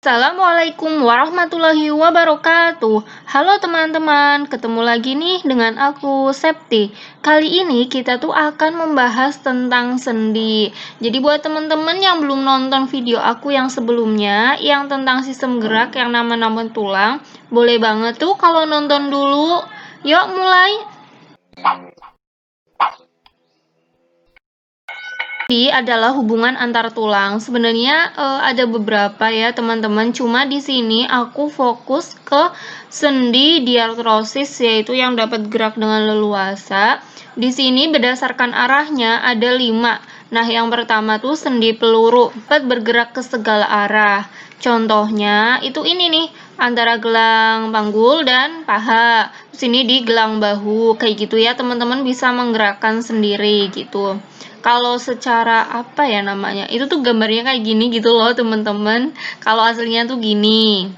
Assalamualaikum warahmatullahi wabarakatuh. Halo teman-teman, ketemu lagi nih dengan aku, Septi. Kali ini kita tuh akan membahas tentang sendi. Jadi buat teman-teman yang belum nonton video aku yang sebelumnya, yang tentang sistem gerak yang nama-nama tulang, boleh banget tuh kalau nonton dulu. Yuk mulai. Adalah hubungan antar tulang. Sebenarnya ada beberapa ya teman-teman. Cuma di sini aku fokus ke sendi diartrosis, yaitu yang dapat gerak dengan leluasa. Di sini berdasarkan arahnya ada 5. Nah, yang pertama tuh sendi peluru, dapat bergerak ke segala arah. Contohnya itu ini nih, antara gelang panggul dan paha. Terus ini di gelang bahu, kayak gitu ya teman-teman, bisa menggerakkan sendiri gitu. Kalau secara apa ya namanya, itu tuh gambarnya kayak gini gitu loh teman-teman. Kalau aslinya tuh gini.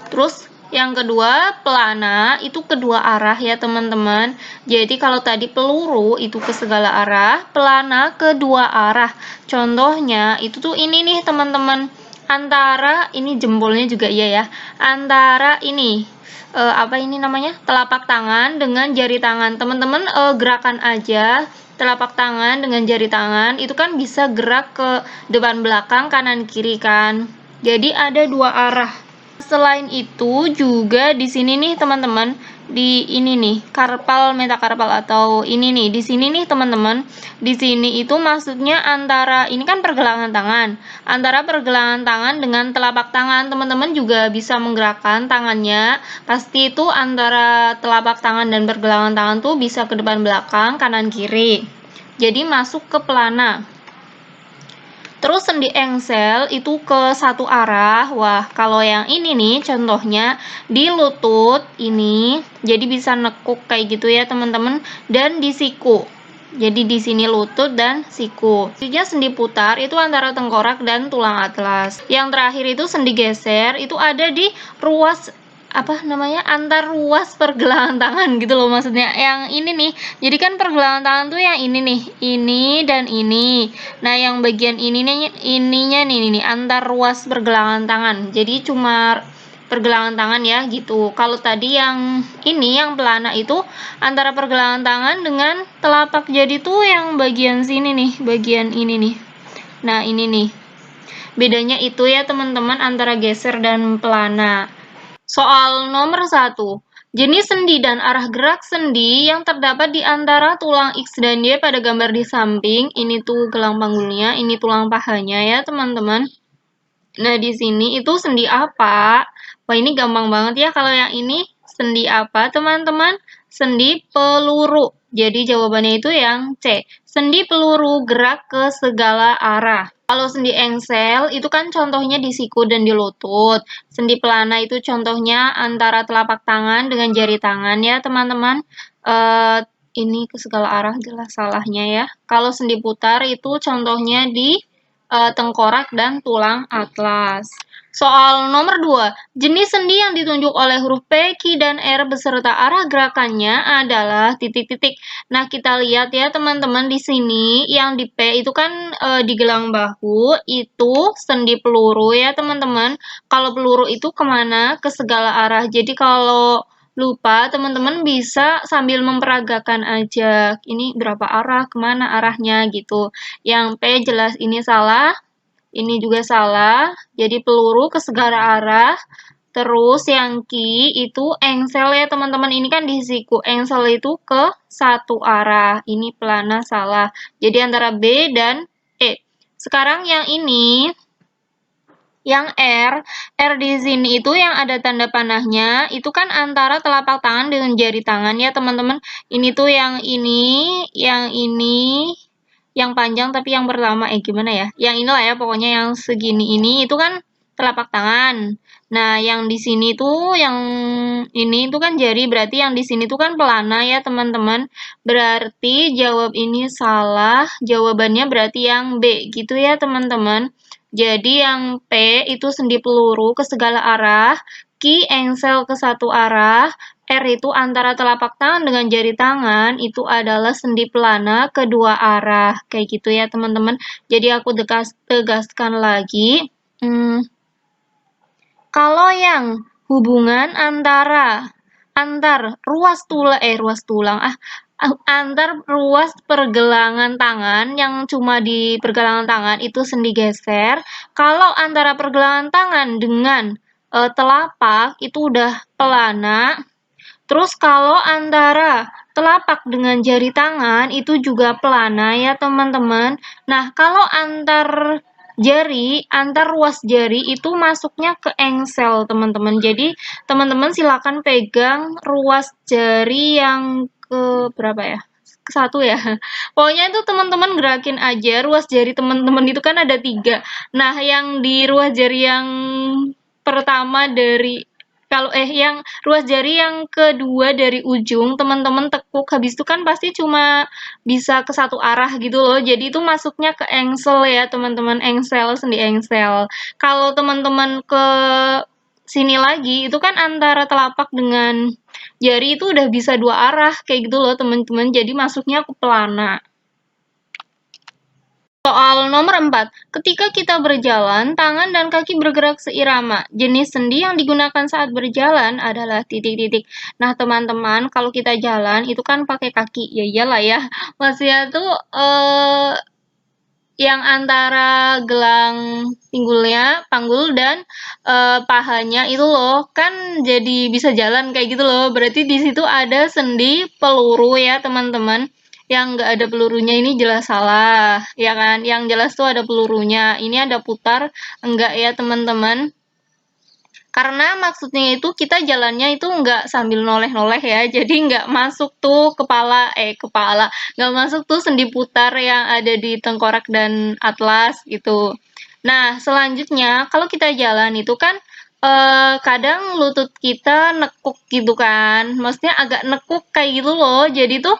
Terus yang kedua, pelana itu kedua arah ya teman-teman. Jadi kalau tadi peluru itu ke segala arah, pelana kedua arah. Contohnya itu tuh ini nih teman-teman. Antara ini jempolnya juga iya ya. Antara ini apa ini namanya? Telapak tangan dengan jari tangan. Teman-teman gerakan aja telapak tangan dengan jari tangan itu kan bisa gerak ke depan belakang, kanan kiri kan. Jadi ada dua arah. Selain itu juga di sini nih teman-teman, di ini nih karpal, metakarpal atau ini nih di sini nih teman-teman. Di sini itu maksudnya antara ini kan pergelangan tangan. Antara pergelangan tangan dengan telapak tangan, teman-teman juga bisa menggerakkan tangannya. Pasti itu antara telapak tangan dan pergelangan tangan tuh bisa ke depan belakang, kanan kiri. Jadi masuk ke pelana. Terus sendi engsel itu ke satu arah. Wah, kalau yang ini nih contohnya di lutut ini, jadi bisa nekuk kayak gitu ya teman-teman, dan di siku. Jadi di sini lutut dan siku. Selanjutnya sendi putar itu antara tengkorak dan tulang atlas. Yang terakhir itu sendi geser, itu ada di ruas apa namanya, antar ruas pergelangan tangan gitu loh maksudnya. Yang ini nih, jadi kan pergelangan tangan tuh yang ini nih, ini dan ini. Nah, yang bagian ininya nih antar ruas pergelangan tangan. Jadi cuma pergelangan tangan ya gitu. Kalau tadi yang ini yang pelana itu antara pergelangan tangan dengan telapak jari tuh yang bagian sini nih, bagian ini nih. Nah, ini nih. Bedanya itu ya teman-teman antara geser dan pelana. Soal nomor 1. Jenis sendi dan arah gerak sendi yang terdapat di antara tulang X dan Y pada gambar di samping. Ini tuh gelang panggulnya, ini tulang pahanya ya teman-teman. Nah, di sini itu sendi apa? Wah, ini gampang banget ya kalau yang ini. Sendi apa teman-teman? Sendi peluru. Jadi jawabannya itu yang C. Sendi peluru gerak ke segala arah. Kalau sendi engsel itu kan contohnya di siku dan di lutut. Sendi pelana itu contohnya antara telapak tangan dengan jari tangan ya teman-teman. Ini ke segala arah jelas salahnya ya. Kalau sendi putar itu contohnya di tengkorak dan tulang atlas. Soal nomor 2, jenis sendi yang ditunjuk oleh huruf P, Q, dan R beserta arah gerakannya adalah titik-titik. Nah, kita lihat ya teman-teman di sini, yang di P itu kan di gelang bahu, itu sendi peluru ya teman-teman. Kalau peluru itu kemana? Ke segala arah. Jadi kalau lupa, teman-teman bisa sambil memperagakan aja. Ini berapa arah, kemana arahnya gitu. Yang P jelas ini salah. Ini juga salah, jadi peluru ke segala arah. Terus yang Q itu engsel ya teman-teman, ini kan di siku. Engsel itu ke satu arah, ini pelana salah. Jadi antara B dan E. Sekarang yang ini, yang R di sini itu yang ada tanda panahnya, itu kan antara telapak tangan dengan jari tangan ya teman-teman. Ini tuh yang ini, yang panjang tapi yang pertama gimana ya? Yang inilah ya pokoknya yang segini ini itu kan telapak tangan. Nah, yang di sini tuh yang ini itu kan jari, berarti yang di sini tuh kan pelana ya, teman-teman. Berarti jawab ini salah. Jawabannya berarti yang B gitu ya, teman-teman. Jadi yang P itu sendi peluru ke segala arah, Q engsel ke satu arah, R itu antara telapak tangan dengan jari tangan, itu adalah sendi pelana kedua arah. Kayak gitu ya teman-teman. Jadi aku tegaskan lagi. Kalau yang hubungan antar antar ruas pergelangan tangan yang cuma di pergelangan tangan itu sendi geser. Kalau antara pergelangan tangan dengan telapak itu udah pelana. Terus kalau antara telapak dengan jari tangan itu juga pelana ya teman-teman. Nah, kalau antar ruas jari itu masuknya ke engsel teman-teman. Jadi teman-teman silakan pegang ruas jari yang ke berapa ya? Satu ya. Pokoknya itu teman-teman gerakin aja ruas jari teman-teman itu kan ada 3. Nah, yang di ruas jari yang pertama yang ruas jari yang kedua dari ujung teman-teman tekuk, habis itu kan pasti cuma bisa ke satu arah gitu loh, jadi itu masuknya ke engsel ya teman-teman, sendi engsel. Kalau teman-teman ke sini lagi itu kan antara telapak dengan jari itu udah bisa 2 arah kayak gitu loh teman-teman, jadi masuknya ke pelana. Soal nomor 4, ketika kita berjalan, tangan dan kaki bergerak seirama. Jenis sendi yang digunakan saat berjalan adalah titik-titik. Nah, teman-teman, kalau kita jalan itu kan pakai kaki. Ya iyalah ya. Maksudnya tuh yang antara gelang panggul dan pahanya itu loh, kan jadi bisa jalan kayak gitu loh. Berarti di situ ada sendi peluru ya, teman-teman. Yang nggak ada pelurunya ini jelas salah, ya kan? Yang jelas tuh ada pelurunya. Ini ada putar, enggak ya teman-teman? Karena maksudnya itu kita jalannya itu nggak sambil noleh-noleh ya, jadi nggak masuk tuh nggak masuk tuh sendi putar yang ada di tengkorak dan atlas gitu. Nah, selanjutnya kalau kita jalan itu kan kadang lutut kita nekuk gitu kan, maksudnya agak nekuk kayak gitu loh, jadi tuh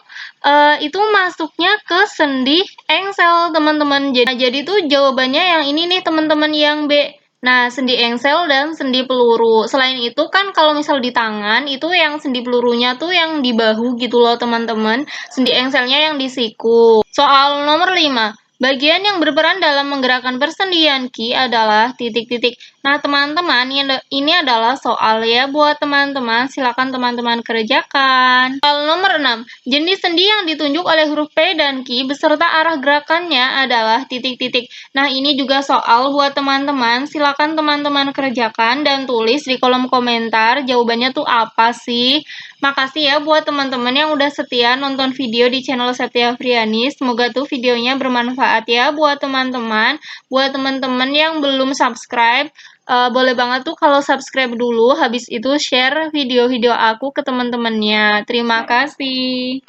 itu masuknya ke sendi engsel teman-teman. Jadi tuh jawabannya yang ini nih teman-teman, yang B. Nah, sendi engsel dan sendi peluru. Selain itu kan kalau misal di tangan itu yang sendi pelurunya tuh yang di bahu gitu loh teman-teman, sendi engselnya yang di siku. Soal nomor 5. Bagian yang berperan dalam menggerakkan persendian Qi adalah titik-titik. Nah, teman-teman, ini adalah soal ya buat teman-teman. Silakan teman-teman kerjakan. Soal nomor 6. Jenis sendi yang ditunjuk oleh huruf P dan Qi beserta arah gerakannya adalah titik-titik. Nah, ini juga soal buat teman-teman. Silakan teman-teman kerjakan dan tulis di kolom komentar jawabannya tuh apa sih. Makasih ya buat teman-teman yang udah setia nonton video di channel Septia Friani. Semoga tuh videonya bermanfaat ya buat teman-teman. Buat teman-teman yang belum subscribe, boleh banget tuh kalau subscribe dulu, habis itu share video-video aku ke teman-temannya. Terima kasih.